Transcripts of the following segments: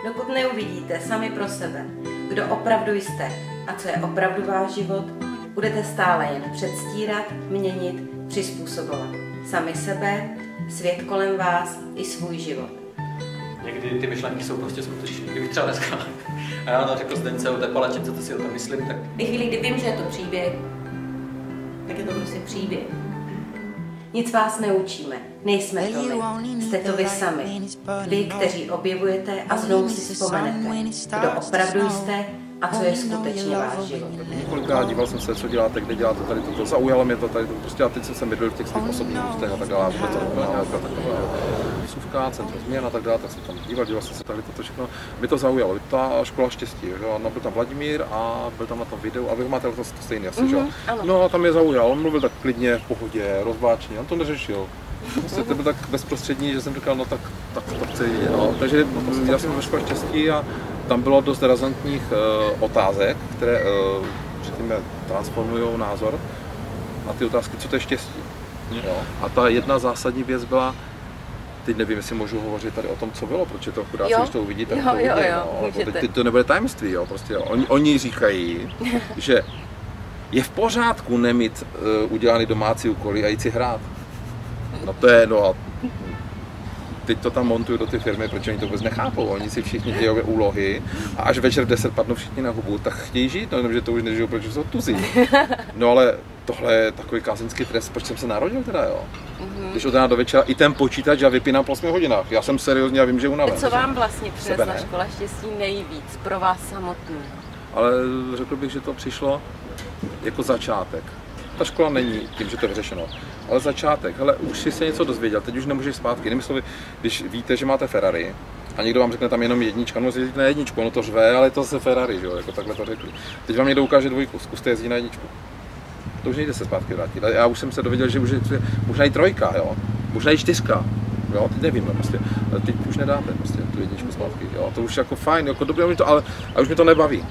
Dokud neuvidíte sami pro sebe, kdo opravdu jste a co je opravdu váš život, budete stále jen předstírat, měnit, přizpůsobovat sami sebe, svět kolem vás i svůj život. Někdy ty myšlenky jsou prostě skutečné. Kdybych třeba dneska a já to řekl Zdence o té palačince, co si o tom myslím, tak... V chvíli, kdy vím, že je to příběh, tak je to prostě příběh. Nic vás neučíme, nejsme to my, jste to vy sami. Vy, kteří objevujete a znovu si vzpomenete, kdo opravdu jste a co je skutečně váš život. Několikrát díval jsem se, co děláte, kde děláte tady toto, zaujalo mě to tady, prostě a teď jsem se bydlel v těch svých osobních ústech a tak dále, vůbec to nepomenal, Suvka, centrum změn a tak dále, tak jsem tam díval jsem se tady toto všechno, mě to zaujalo, ta škola štěstí, že? No, byl tam Vladimír a byl tam na tom videu, a vy máte to stejný asi, že? No a tam mě zaujal, on mluvil tak klidně, v pohodě, rozváčně, on to neřešil. Prostě to byl tak bezprostřední, že jsem říkal, no tak to chci, no. Takže já jsem ve škole štěstí a tam bylo dost razantních otázek, které předtím transformují názor na ty otázky, co to je štěstí. Jo. A ta jedna zásadní věc byla, teď nevím, jestli můžu hovořit tady o tom, co bylo, protože to chudáci, když to uvidíte, tak to uvidí, no. Teď to nebude tajemství, jo. Prostě, oni říkají, že je v pořádku nemít udělaný domácí úkoly a jít si hrát. No to je, no a teď to tam montují do ty firmy, protože oni to vůbec nechápou. Oni si všichni dělají úlohy a až večer v 10 padnou všichni na hubu, tak chtějí žít, no že to už nežijou, protože jsou tuzí. No ale tohle je takový kázeňský trest, proč jsem se narodil teda, jo? Když od rána do večera i ten počítač já vypínám po 8 hodinách. Já jsem seriózní a vím, že unaven. Co vám vlastně přinesla škola štěstí nejvíc pro vás samotný? Ale řekl bych, že to přišlo jako začátek. Ta škola není tím, že to je vyřešeno, ale začátek. Hele, už si se něco dozvěděl, teď už nemůžeš zpátky. Jinými slovy, když víte, že máte Ferrari a někdo vám řekne tam jenom jednička, no jezdíte na jedničku, ono to řve, ale to se Ferrari, že jo, jako takhle to řekli. Teď vám někdo ukáže dvojku, zkuste jezdit na jedničku. To už nejde se zpátky vrátit. A já už jsem se dověděl, že už je možná i trojka, jo, možná i čtyřka. Jo, teď nevím, prostě, teď už nedáte prostě tu jedničku zpátky, jo, to už jako fajn, jako dobré mi to, ale už mi to nebaví.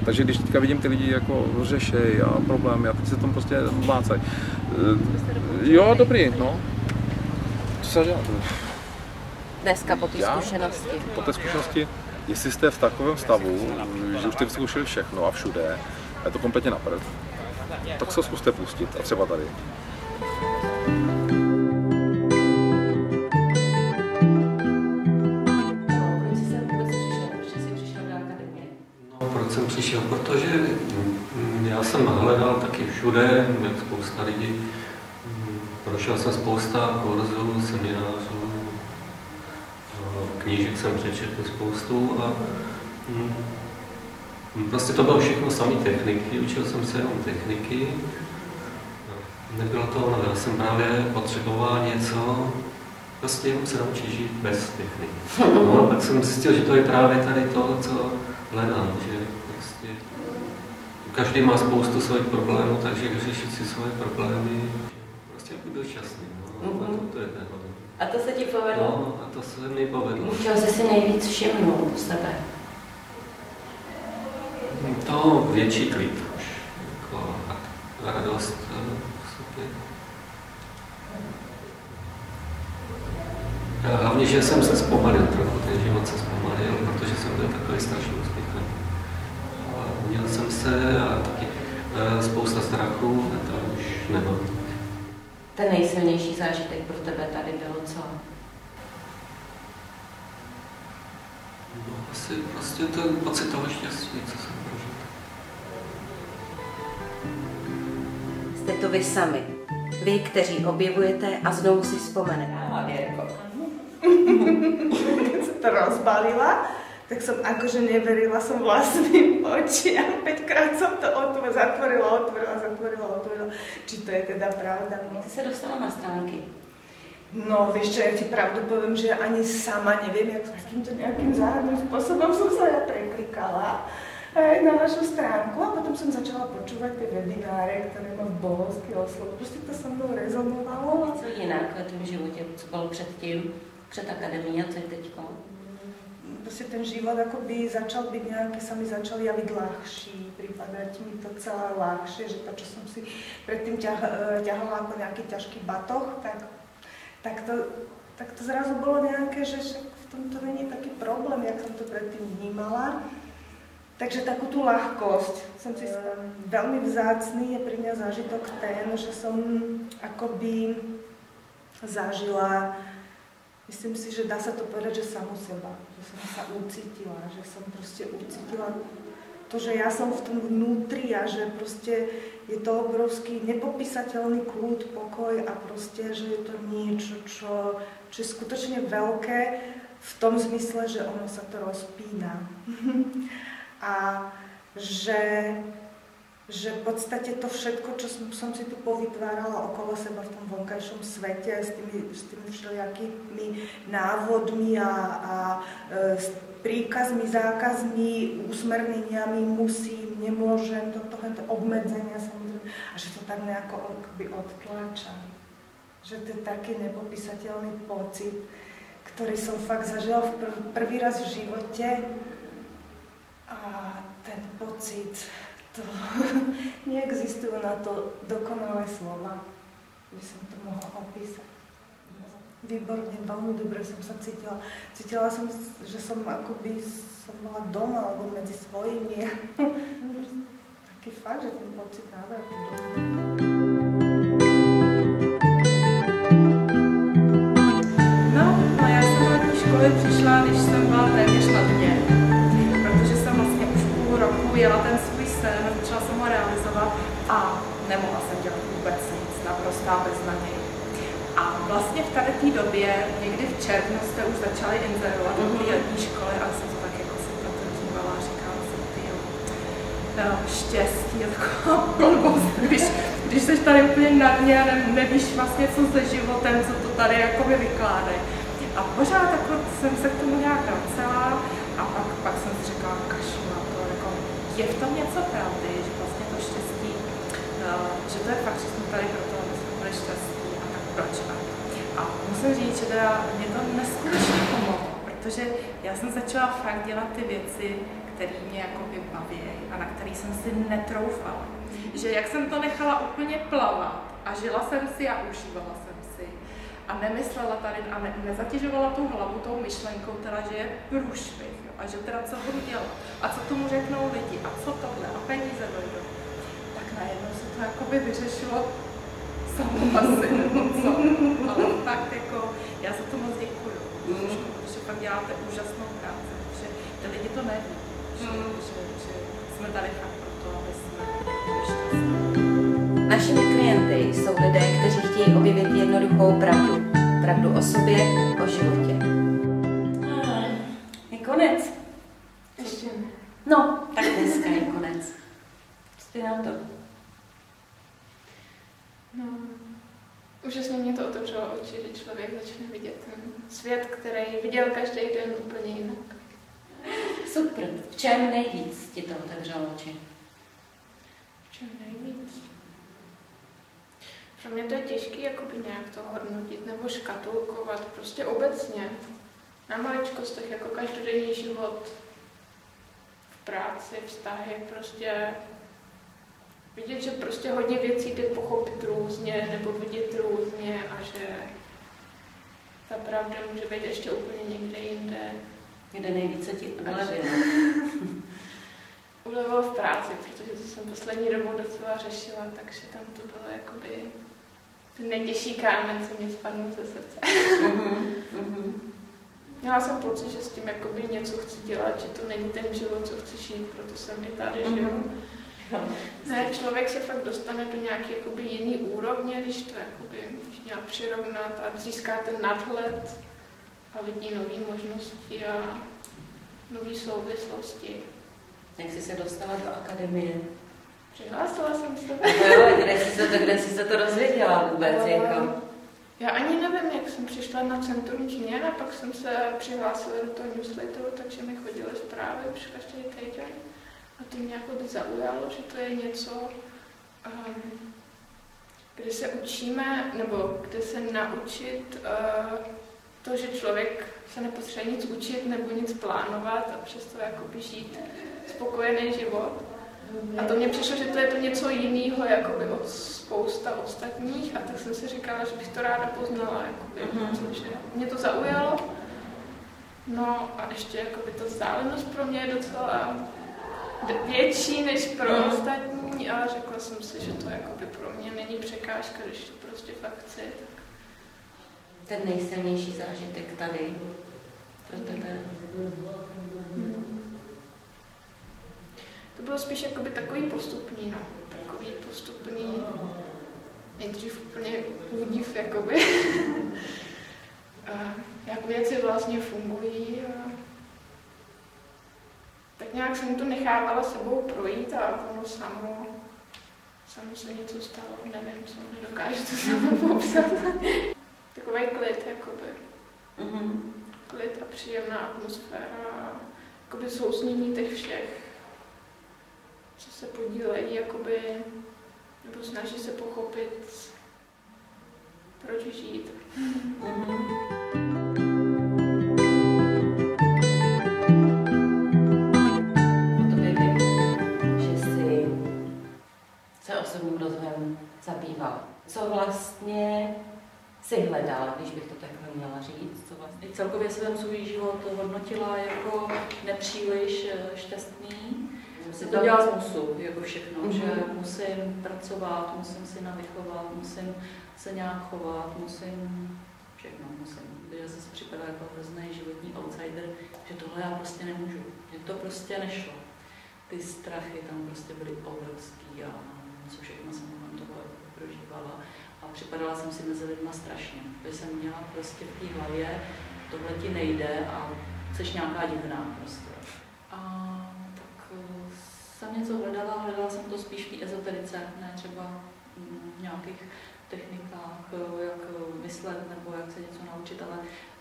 Takže když teďka vidím ty lidi jako řešej a problémy a teď se tam prostě mácají. Jo, dobrý, no. Co se dělá? Dneska po té zkušenosti. Po té zkušenosti, jestli jste v takovém stavu, že už jste vyzkoušeli všechno a všude, a je to kompletně na prd, tak se zkuste pustit a třeba tady. Proč jsem přišel? Protože já jsem hledal taky všude, jak spousta lidí. Prošel jsem spousta kurzů, seminářů, knížek jsem přečetl spoustu a prostě to bylo všechno samé techniky, učil jsem se jenom techniky. Nebylo to ono, já jsem právě potřeboval něco, prostě jenom se naučit žít bez techniky. No, tak jsem zjistil, že to je právě tady to, co hledám, že prostě každý má spoustu svých problémů, takže řešit si svoje problémy, prostě budu šťastný, no, to je ten. A to se ti povedlo? No, a to se mi povedlo. Čeho jsi si nejvíc všimnul u sebe? To větší klid už, jako radost v sobě. Hlavně, že jsem se zpomalil trochu, ten život se zpomalil, protože jsem byl takový strašně uspěchaný. Měl jsem se a taky spousta strachů, a to už nemám. Ten nejsilnější zážitek pro tebe tady bylo co? No, asi prostě ten pocit toho štěstí, co jsem prožil. Jste to vy sami. Vy, kteří objevujete a znovu si vzpomenete. Věrko. Keď sa to rozbalila, tak som akože neverila som vlastným očiam. 5-krát som to zatvorila. Či to je teda pravda? No. Ty se dostala na stránky. No, vieš čo, ja ti pravdu poviem, že ani sama neviem, takýmto nejakým záhadným spôsobom som sa ja preklikala na vašu stránku a potom som začala počúvať tie webináre, ktoré ma v bohovsky oslovu. Prostě to so mnou rezonovalo. Co jinak v tvém životě, co bylo předtím, před akademií a co je teďko? Prostě ten život akoby začal byť nejaký, sa mi začal javiť ľahší, pripadať mi to celé ľahšie, že to, čo som si predtým ťahala ako nejaký ťažký batoh, tak to zrazu bolo nejaké, že v tom to není taký problém. problém, jak som to predtým vnímala. Takže takú tú ľahkosť som si veľmi vzácný je pri mňa zážitok ten, že som akoby zažila, myslím si, že dá sa to povedať, že samu seba, že som sa ucítila, že som proste ucítila to, že ja som v tom vnútri a že proste je to obrovský nepopísateľný kľud, pokoj a proste, že je to niečo, čo je skutočne veľké v tom zmysle, že ono sa to rozpína. A že v podstate to všetko, čo som si tu povytvárala okolo seba v tom vonkajšom svete s tými všelijakými návodmi a príkazmi, zákazmi, usmerneniami, musím, nemôžem, toto obmedzenia samozrejme, a že to tak nejako odtláča. Že to je taký nepopísateľný pocit, ktorý som fakt zažila prvý raz v živote. A ten pocit, to neexistujú na to dokonalé slova, že som to mohla opísať. Výborne, veľmi dobre som sa cítila. Cítila som, že som akoby som bola doma, alebo medzi svojimi. Taký fakt, že ten pocit návratu doma. No, já jsem na té školy přišla, když jsem byla téměř na dně. Protože jsem vlastně už půl roku jela ten svůj sen, začala jsem ho realizovat a nemohla jsem dělat vůbec nic, naprostá beznaděj. A vlastně v tady té době, někdy v červnu, jste už začali inzerovat do té letní školy a jsem to tak jako si na to dívala a říkala jsem, tyjo, štěstí je taková blbost, když jsi tady úplně na dně a nevíš vlastně, co se životem, co to tady jakoby vykládají. A pořád jako jsem se k tomu nějak vracela a pak jsem si říkala, kašlu na to, jako, je v tom něco pravdy, že vlastně to štěstí, že to je fakt, že jsme tady proto, aby jsme byli šťastní. Proč? A musím říct, že teda mě to neskutečně pomohlo, protože já jsem začala fakt dělat ty věci, které mě jakoby baví a na které jsem si netroufala. Že jak jsem to nechala úplně plavat a žila jsem si a užívala jsem si a nemyslela tady a nezatěžovala tu hlavu tou myšlenkou, teda, že je průšvih a že teda co budu dělat a co tomu řeknou lidi a co tohle a peníze dojdou, tak najednou se to jakoby vyřešilo samo asi, nebo co, ale fakt jako, já za to moc děkuju, že fakt děláte úžasnou práci, že ty lidi to neví, že jsme tady fakt proto, aby jsme byli šťastní. Našimi klienty jsou lidé, kteří chtějí objevit jednoduchou pravdu. Pravdu o sobě, o životě. Je konec. Ještě. No, tak dneska je konec. Co ty nám to? No, úžasně mě to otevřelo oči, že člověk začne vidět ten svět, který viděl každý den úplně jinak. Super. V čem nejvíc ti to otevřelo oči? V čem nejvíc? Pro mě to je těžké jakoby nějak to hodnotit nebo škatulkovat, prostě obecně. Na maličkostech jako každodenní život, v práci, vztahy, prostě vidět, že prostě hodně věcí jde pochopit různě nebo vidět různě a že ta pravda může být ještě úplně někde jinde. Kde nejvíce ti ulevilo? Ulevilo v práci, protože to jsem poslední dobou docela řešila, takže tam to bylo jakoby ten nejtěžší kámen, co mě spadnul ze srdce. Měla jsem pocit, že s tím jakoby něco chci dělat, že to není ten život, co chci žít, proto jsem i tady žiju. Ne, člověk se fakt dostane do nějaké jakoby jiný úrovně, když to jakoby měla přirovnat a získá ten nadhled a vidí nové možnosti a nové souvislosti. Jak jsi se dostala do akademie? Přihlásila jsem se. Kde jsi se to dozvěděla vůbec? Jako? Já ani nevím, jak jsem přišla na Centrum změn a pak jsem se přihlásila do toho newsletteru, takže mi chodily zprávy už každý týden. A to mě jako zaujalo, že to je něco, kde se učíme, nebo kde se naučit to, že člověk se nepotřebuje nic učit nebo nic plánovat a přesto jakoby žít spokojený život. A to mně přišlo, že to je to něco jiného jakoby od spousta ostatních a tak jsem si říkala, že bych to ráda poznala, jakoby, protože mě to zaujalo. No a ještě jakoby ta vzdálenost pro mě je docela větší než pro ostatní, ale řekla jsem si, že to jakoby pro mě není překážka, když to prostě fakt chci. Tak. Ten nejsilnější zážitek tady pro tebe? To bylo spíš jakoby takový postupný, no. Takový postupný, nejdřív úplně údiv, jakoby. Jak věci vlastně fungují. Tak nějak jsem to nechávala sebou projít a ono samo se něco stalo, nevím co, nedokážu to samo popsat. Takový klid, jakoby. Klid a příjemná atmosféra, jakoby sousnění těch všech, co se podílejí, jakoby, nebo snaží se pochopit, proč žít. Osobním rozvojem zabývala. Co vlastně si hledala, když bych to takhle měla říct? Co vlastně? Celkově jsem svůj život hodnotila jako nepříliš šťastný. Si to dělala z musu, jako všechno, že musím pracovat, musím si navychovat, musím se nějak chovat, musím Protože jsem si připadala jako hrozný životní outsider, že tohle já prostě nemůžu. Mně to prostě nešlo. Ty strachy tam prostě byly obrovský a co všechno jsem kolem toho prožívala. A připadala jsem si mezi lidma strašně. Protože jsem měla prostě v té hlavě, tohle ti nejde a jsi nějaká divná prostě. A tak jsem něco hledala jsem to spíš v té ezoterice, ne třeba v nějakých technikách, jak myslet nebo jak se něco naučit,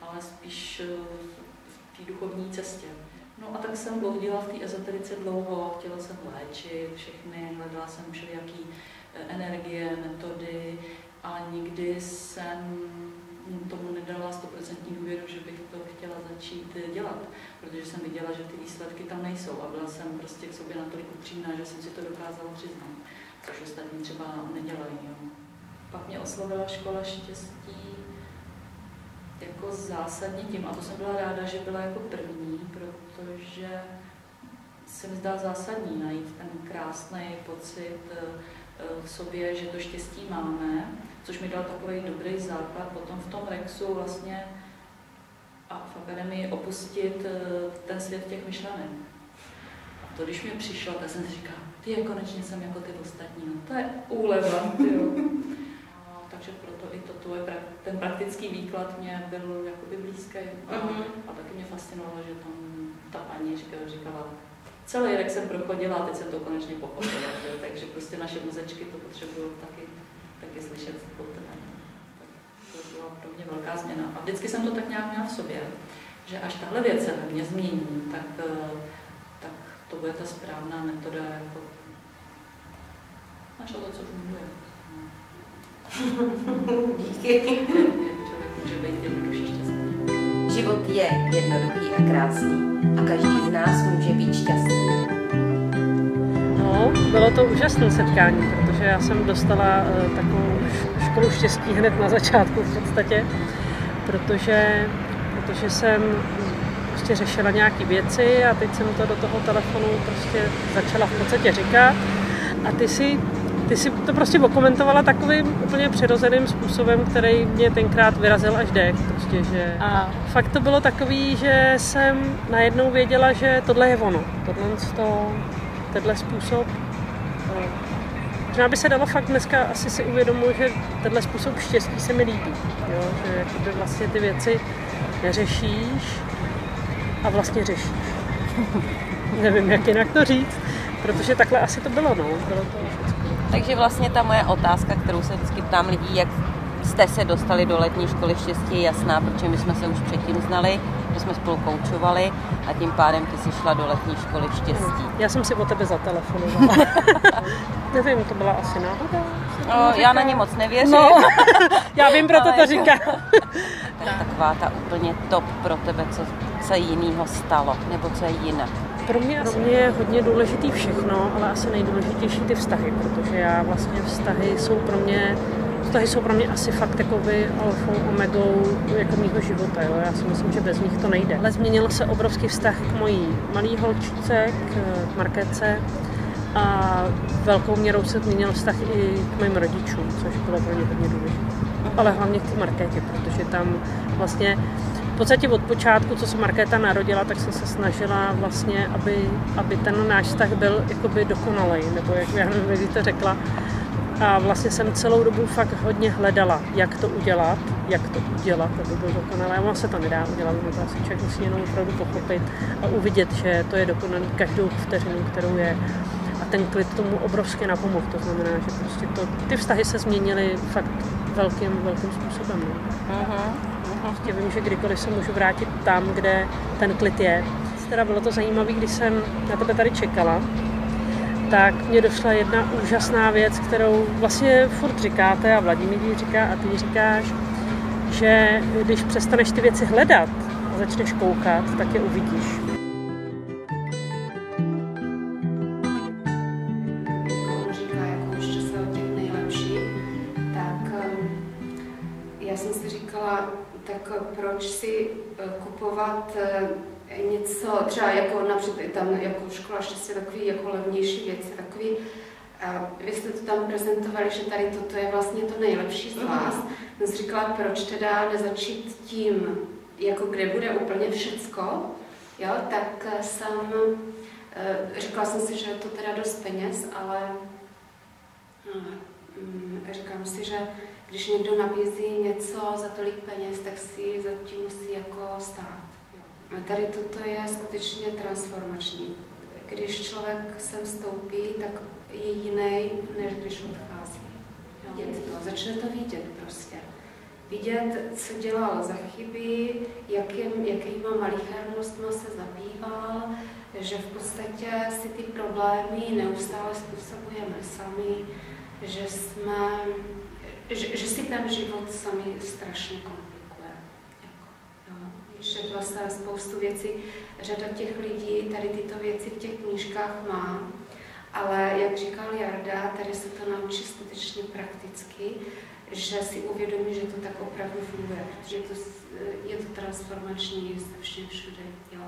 ale spíš v té duchovní cestě. No a tak jsem bloudila v té ezoterice dlouho, chtěla jsem léčit všechny, hledala jsem všelijaký energie, metody, ale nikdy jsem tomu nedala 100% důvěru, že bych to chtěla začít dělat, protože jsem viděla, že ty výsledky tam nejsou a byla jsem prostě k sobě natolik upřímná, že jsem si to dokázala přiznat, což ostatní třeba nedělají. Jo. Pak mě oslovila škola štěstí jako zásadně tím, a to jsem byla ráda, že byla jako první, protože se mi zdá zásadní najít ten krásný pocit v sobě, že to štěstí máme, což mi dal takový dobrý základ potom v tom Rexu vlastně a v akademii opustit ten svět těch myšlenek. A to, když mi přišlo, tak jsem si říkala, konečně jsem jako ty ostatní, no to je úleva, takže proto i ten praktický výklad mě byl jakoby blízký a taky mě fascinovalo, že tam ta paní říkala, celý rok jsem prochodila a teď jsem to konečně pochopila, takže prostě naše mozečky to potřebují taky slyšet od tebe. To byla pro mě velká změna. A vždycky jsem to tak nějak měla v sobě, že až tahle věc se ve mně změní, tak to bude ta správná metoda, jako našla to, co funguje. Díky. Člověk může být jednoduše šťastný. Život je jednoduchý a krásný a každý z nás může být šťastný. No, bylo to úžasné setkání, protože já jsem dostala takovou školu štěstí hned na začátku v podstatě, protože jsem prostě řešila nějaké věci a teď jsem to do toho telefonu prostě začala v podstatě říkat a ty si to prostě okomentovala takovým úplně přirozeným způsobem, který mě tenkrát vyrazil až dech. Prostě, že... A fakt to bylo takový, že jsem najednou věděla, že tohle je ono. Tenhle způsob. Možná by se dalo fakt dneska asi si uvědomit, že tenhle způsob štěstí se mi líbí. Jo? Že jakoby vlastně ty věci neřešíš a vlastně řešíš. Nevím, jak jinak to říct, protože takhle asi to bylo. No. Bylo to Takže vlastně ta moje otázka, kterou se vždycky ptám lidí, jak jste se dostali do letní školy štěstí, je jasná, protože my jsme se už předtím znali, že jsme spolu koučovali a tím pádem ty jsi šla do letní školy štěstí. Já jsem si o tebe zatelefonovala. Nevím, to byla asi náhoda. Já na ně moc nevěřím. No, já vím, proto to říkám. Taková ta úplně top pro tebe, co se jinýho stalo, nebo co je jinak. Pro mě je hodně důležitý všechno, ale asi nejdůležitější ty vztahy, protože já vlastně vztahy jsou pro mě Vztahy jsou pro mě asi fakt jakoby alfou, omegou jako mýho života. Jo? Já si myslím, že bez nich to nejde. Ale změnil se obrovský vztah k mojí malý holčičce, k Markétce a velkou měrou se změnil vztah i k mým rodičům, což bylo pro mě hodně důležité. Ale hlavně k té Markétě, protože tam vlastně v podstatě od počátku, co se Markéta narodila, tak jsem se snažila vlastně, aby ten náš vztah byl jakoby dokonalej, nebo jak já nevím, jak to řekla. A vlastně jsem celou dobu fakt hodně hledala, jak to udělat, aby byl dokonalý. A ono se to nedá udělat, to asi člověk musí jenom opravdu pochopit a uvidět, že to je dokonalý každou vteřinu, kterou je. A ten klid tomu obrovsky napomohl. To znamená, že prostě ty vztahy se změnily fakt velkým způsobem. Prostě vím, že kdykoliv se můžu vrátit tam, kde ten klid je. Teda bylo to zajímavé, když jsem na tebe tady čekala, tak mě došla jedna úžasná věc, kterou vlastně furt říkáte a Vladimír ji říká a ty ji říkáš, že když přestaneš ty věci hledat a začneš koukat, tak je uvidíš. On říká, jako ještě se od těch nejlepší, tak já jsem si říkala, tak proč si kupovat něco, třeba jako například tam jako Škola štěstí, takový jako levnější věci, takový, vy jste to tam prezentovali, že tady toto je vlastně to nejlepší z vás. Jsem si říkala, proč teda nezačít tím, jako kde bude úplně všecko, jo, tak říkala jsem si, že je to teda dost peněz, ale říkám si, že když někdo nabízí něco za tolik peněz, tak si za tím musí jako stát. A tady toto je skutečně transformační. Když člověk sem vstoupí, tak je jiný, než když odchází. Vidět to, začne to vidět prostě. Vidět, co dělal za chyby, jakýma malichernostma se zabýval, že v podstatě si ty problémy neustále způsobujeme sami, že si ten život sami strašně komplikujeme. Že vlastně spoustu věcí, řada těch lidí tady tyto věci v těch knížkách má, ale jak říkal Jarda, tady se to naučí skutečně prakticky, že si uvědomí, že to tak opravdu funguje, protože je to transformační strašně všude. Jo.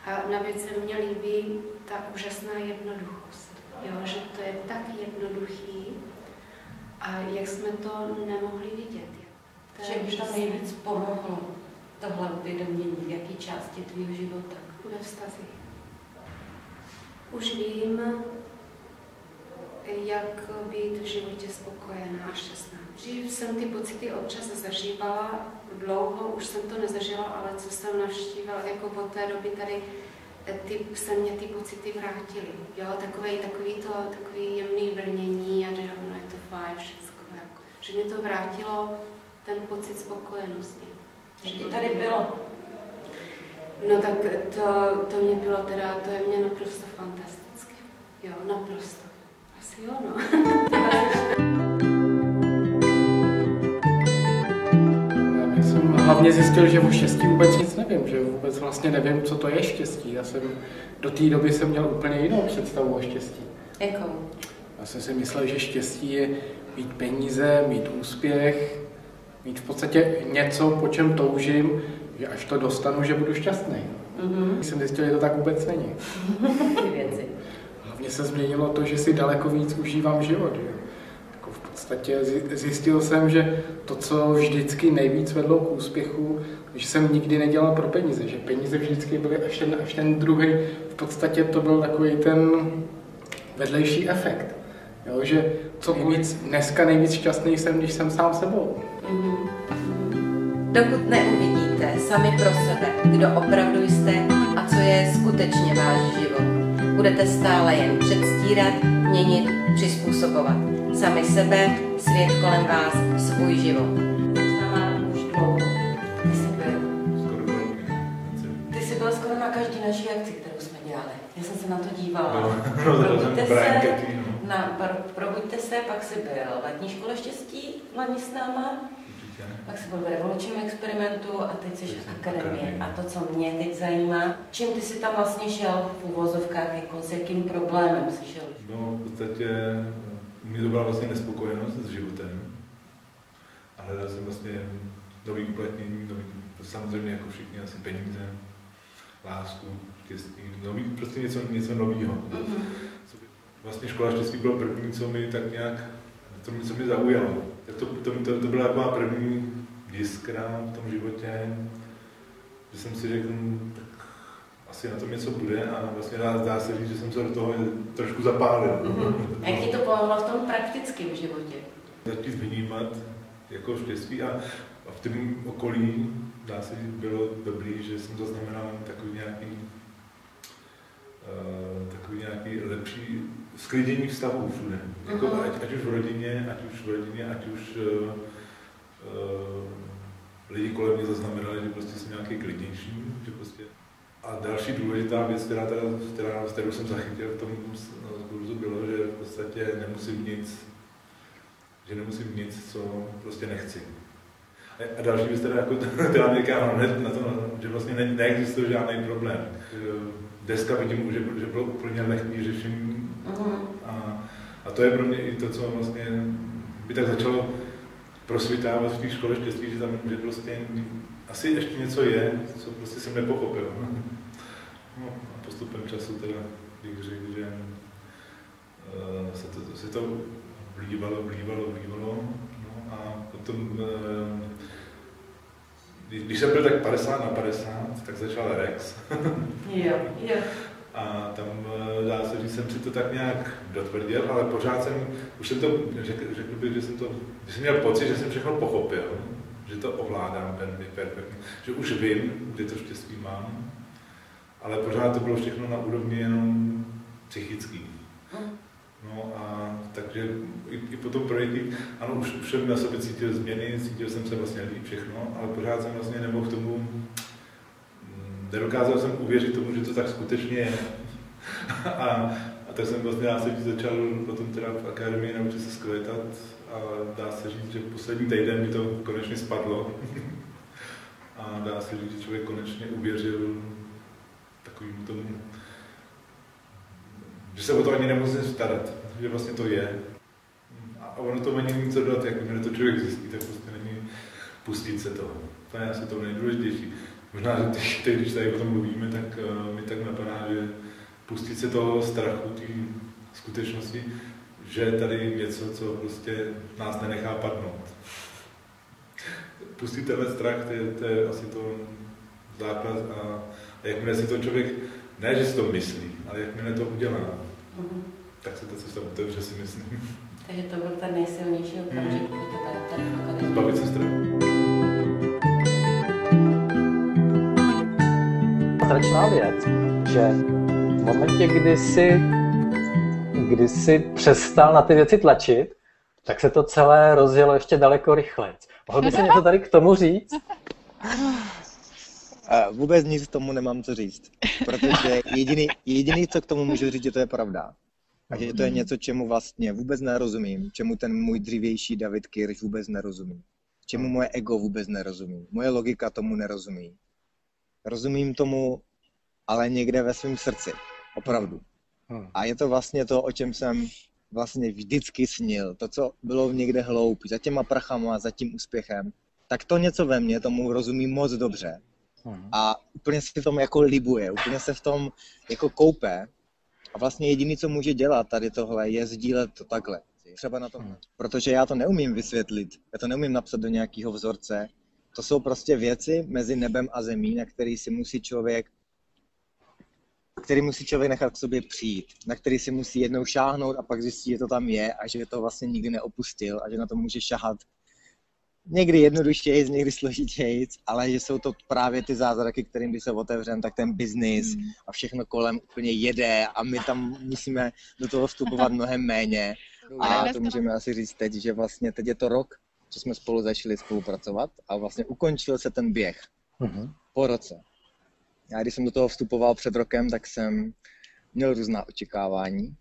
A navíc se mně líbí ta úžasná jednoduchost, jo, že to je tak jednoduchý a jak jsme to nemohli vidět. Že by tam nejvíc pomohlo tohle uvědomění, v jaké části tvýho života? Ve vztazích. Už vím, jak být v životě spokojená a šťastná. Dřív jsem ty pocity občas zažívala, dlouho už jsem to nezažila, ale co jsem navštívila, jako od té doby tady se mě ty pocity vrátily. Jo, takový jemný vrnění a že no, je to fajn, všechno. Jako, že mě to vrátilo ten pocit spokojenosti. Vždy tady bylo. No tak to mě bylo teda, to je mě naprosto fantastické. Jo, naprosto. Asi jo, no. Já jsem hlavně zjistil, že o štěstí vůbec nic nevím, že vůbec vlastně nevím, co to je štěstí. Já jsem do té doby jsem měl úplně jinou představu o štěstí. Jakou? Já jsem si myslel, že štěstí je mít peníze, mít úspěch, mít v podstatě něco, po čem toužím, že až to dostanu, že budu šťastný. Jsem zjistil, že to tak vůbec není. Ty věci. Hlavně se změnilo to, že si daleko víc užívám život. Že? Jako v podstatě zjistil jsem, že to, co vždycky nejvíc vedlo k úspěchu, že jsem nikdy nedělal pro peníze, že peníze vždycky byly až ten druhý, v podstatě to byl takový ten vedlejší efekt. Jo, že dneska nejvíc šťastný jsem, když jsem sám sebou. Dokud neuvidíte sami pro sebe, kdo opravdu jste a co je skutečně váš život, budete stále jen předstírat, měnit, přizpůsobovat. Sami sebe, svět kolem vás, svůj život. Už dlouho. Ty jsi byl skoro na každý naší akci, kterou jsme dělali. Já jsem se na to dívala. Probuďte se, pak jsi byl v letní škole štěstí, loni s náma. Pak jsi byl v revolučním experimentu a teď jsi v akademii. A to, co mě teď zajímá, čím ty jsi tam vlastně šel v uvozovkách, jako s jakým problémem jsi šel? No, v podstatě mi to byla vlastně nespokojenost s životem. hledal jsem vlastně nový uplatnění, samozřejmě jako všichni asi peníze, lásku, štěstí, prostě něco nového. Vlastně škola štěstí bylo první, co mi tak nějak, co mi zaujalo. To byla taková první jiskra v tom životě, že jsem si řekl, tak asi na tom něco bude a vlastně dá se říct, že jsem se do toho trošku zapálil. A jak ti to pomohlo v tom praktickém životě? Začít vnímat jako štěstí a v tom okolí, dá se říct, bylo dobrý, že jsem zaznamenal takový nějaký lepší sklidění vztahů všude. Jako, ať už v rodině, ať už lidi kolem mě zaznamenali, že prostě jsem nějaký klidnější, že prostě. A další důležitá věc, kterou jsem zachytil v tom kurzu, bylo, že v podstatě nemusím nic, co prostě nechci. A další věc, která mě říká hned na to, že vlastně neexistuje žádný problém. Dneska vidím, že bylo úplně lehký řešení. A to je pro mě i to, co vlastně by tak začalo prosvitávat v té škole štěstí, že tam že prostě asi ještě něco je, co prostě jsem nepochopil. No, a postupem času teda bych řekl, že se to vlívalo. No, a potom, když jsem byl tak 50/50, tak začal Rex. Jo. A tam, dá se říct, jsem si to tak nějak dotvrdil, ale pořád už jsem to, řekl bych, že jsem měl pocit, že jsem všechno pochopil, že to ovládám perfektně, že už vím, kde to štěstí mám, ale pořád to bylo všechno na úrovni jenom psychický. No a takže i po tom projektu, ano, už jsem na sebe cítil změny, cítil jsem se vlastně líp všechno, ale pořád jsem vlastně nemohl k tomu, nedokázal jsem uvěřit tomu, že to tak skutečně je. A tak jsem vlastně, dá se říct, začal potom teda v akademii naučit se skvětat a dá se říct, že poslední týden mi to konečně spadlo. A dá se říct, že člověk konečně uvěřil takovým tomu, že se o to ani nemusí starat, že vlastně to je. A ono to není nic dodat, jakmile to člověk zjistí, tak prostě není pustit se toho. To je asi to nejdůležitější. Možná, že teď, když tady o tom mluvíme, tak mi tak napadá, že pustit se toho strachu, té skutečnosti, že tady je něco, co prostě nás nenechá padnout. Pustit tenhle strach, to je asi to základ a jakmile si to člověk, ne, že si to myslí, ale jakmile to udělá, tak se ta cesta otevře, si myslím. Takže to byl ten nejsilnější okamžik pro tebe tady v akademii. Zbavit se strachu. Strašná věc, že v momentě, kdy jsi přestal na ty věci tlačit, tak se to celé rozjelo ještě daleko rychleji. Mohl by si něco tady k tomu říct? Vůbec nic k tomu nemám co říct, protože jediný, co k tomu můžu říct, že to je pravda. A že to je něco, čemu vlastně vůbec nerozumím, čemu ten můj dřívější David Kirš vůbec nerozumí, čemu moje ego vůbec nerozumí, moje logika tomu nerozumí. Rozumím tomu, ale někde ve svém srdci, opravdu. A je to vlastně to, o čem jsem vlastně vždycky snil, to, co bylo někde hloupý, za těma prachama, za tím úspěchem, tak to něco ve mně tomu rozumí moc dobře. A úplně se v tom jako libuje, úplně se v tom jako koupe. A vlastně jediný, co může dělat tady tohle, je sdílet to takhle. Třeba na tom. Protože já to neumím vysvětlit, já to neumím napsat do nějakého vzorce. To jsou prostě věci mezi nebem a zemí, na který musí člověk nechat k sobě přijít, na který si musí jednou šáhnout a pak zjistit, že to tam je a že to vlastně nikdy neopustil a že na to může šahat někdy jednodušeji, někdy složitěji, ale že jsou to právě ty zázraky, kterým když se otevřem, tak ten biznis a všechno kolem úplně jede a my tam musíme do toho vstupovat mnohem méně. A to můžeme asi říct teď, že vlastně teď je to rok, co jsme spolu začali spolupracovat a vlastně ukončil se ten běh po roce. Já když jsem do toho vstupoval před rokem, tak jsem měl různá očekávání,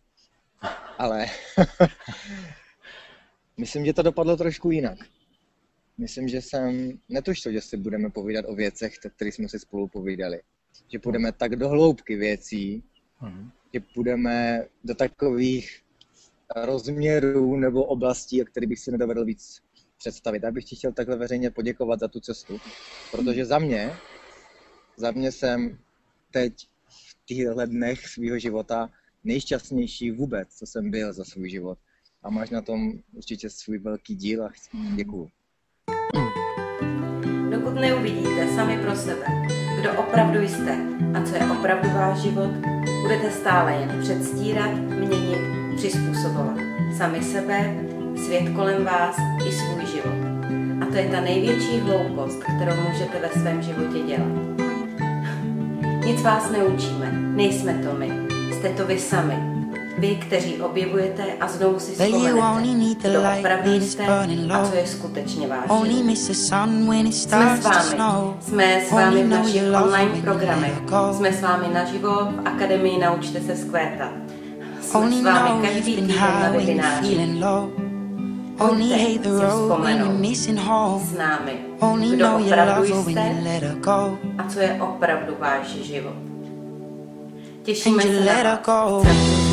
ale myslím, že to dopadlo trošku jinak. Myslím, že jsem netušil, že si budeme povídat o věcech, o kterých jsme si spolu povídali. Že půjdeme tak do hloubky věcí, že půjdeme do takových rozměrů nebo oblastí, o kterých bych si nedovedl víc představit. Já bych ti chtěl takhle veřejně poděkovat za tu cestu, protože za mě jsem teď v těchto dnech svého života nejšťastnější vůbec, co jsem byl za svůj život. A máš na tom určitě svůj velký díl a děkuju. Dokud neuvidíte sami pro sebe, kdo opravdu jste a co je opravdu váš život, budete stále jen předstírat, měnit, přizpůsobovat sami sebe, svět kolem vás i svůj život. A to je ta největší hloupost, kterou můžete ve svém životě dělat. Nic vás neučíme, nejsme to my, jste to vy sami. Vy, kteří objevujete a znovu si vzpomenete, kdo opravdu jste a co je skutečně váš život. Jsme s vámi v našich online programech, jsme s vámi naživo v Akademii Naučte se vzkvétat. Jsme s vámi každý týden na webináři. Pojďte si vzpomenout s námi, kdo opravdu jste a co je opravdu váš život. Těšíme se na vás.